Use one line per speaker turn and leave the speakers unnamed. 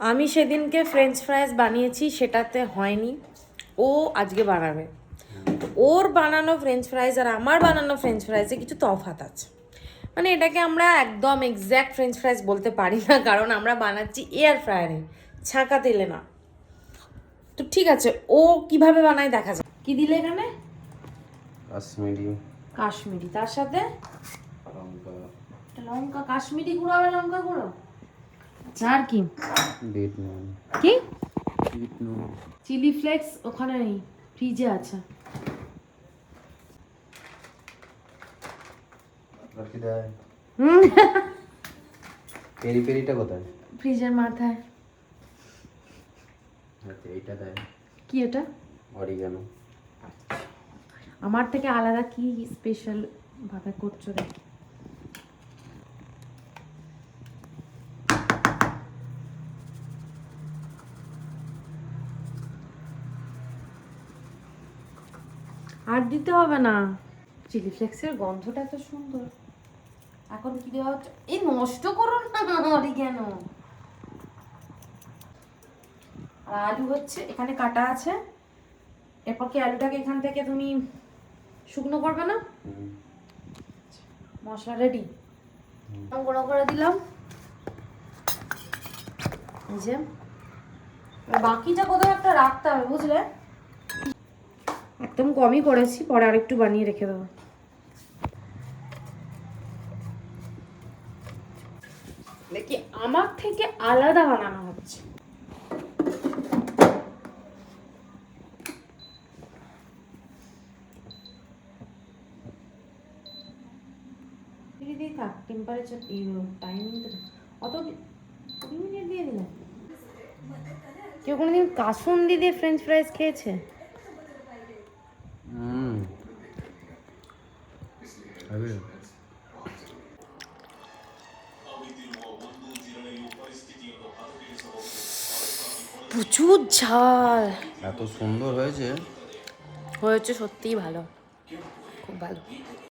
আমি সেদিনকে ফ্রেঞ্চ ফ্রাইজ বানিয়েছি, সেটাতে হয়নি। ও আজকে বানাবে। ওর বানানো ফ্রেঞ্চ ফ্রাইজ আর আমার বানানো ফ্রেঞ্চ ফ্রাইজে কিছু তফাৎ আছে। মানে এটাকে আমরা একদম এক্স্যাক্ট ফ্রেঞ্চ ফ্রাইজ বলতে পারি না, কারণ আমরা বানাচ্ছি এয়ার ফ্রায়ারে, ছাঁকা তেলে না। তো ঠিক আছে, ও কিভাবে বানায় দেখা যায়। কি দিলে এখানে? কাশ্মীরি, তার সাথে লঙ্কা, কাশ্মীরি গুঁড়ো আর লঙ্কা গুঁড়ো। আচ্ছা, আর কি? কি চিলি ফ্লেক্স ওখানে নেই, ফ্রিজে আছে।
পেরি পেরিটা কোথায়?
ফ্রিজের মাথায়।
আচ্ছা, এইটা দেয়
কি এটা?
অরিগানো।
আমার থেকে আলাদা কি স্পেশাল ভাবে করছো রে? আর দিতে হবে না, চিলি ফ্লেক্সের গন্ধটা এত সুন্দর। এখন কি দেওয়া হচ্ছে? এই নষ্ট করো না অরিগ্যানো। আর আলু হচ্ছে এখানে কাটা আছে। এরপর কি আলুটাকে এখান থেকে তুমি শুকনো করবে না? মশলা রেডি, গুঁড়ো করে দিলাম। এই যে বাকিটা কোথাও একটা রাখতে হবে, বুঝলে? একদম কমই করেছি, পরে আরেকটু বানিয়ে রেখে দেবো। দেখি আমার থেকে আলাদা বানানো হচ্ছে। দিয়ে থাক, টেম্পারেচার টাইমিং তো অত 20 মিনিট দিয়ে দিলাম। কেউ কোনোদিন কাসুন্দি দিয়ে ফ্রেঞ্চ ফ্রাইজ খেয়েছে? প্রচুর ঝাল।
এত সুন্দর হয়েছে।
হয়েছে সত্যিই ভালো, খুব ভালো।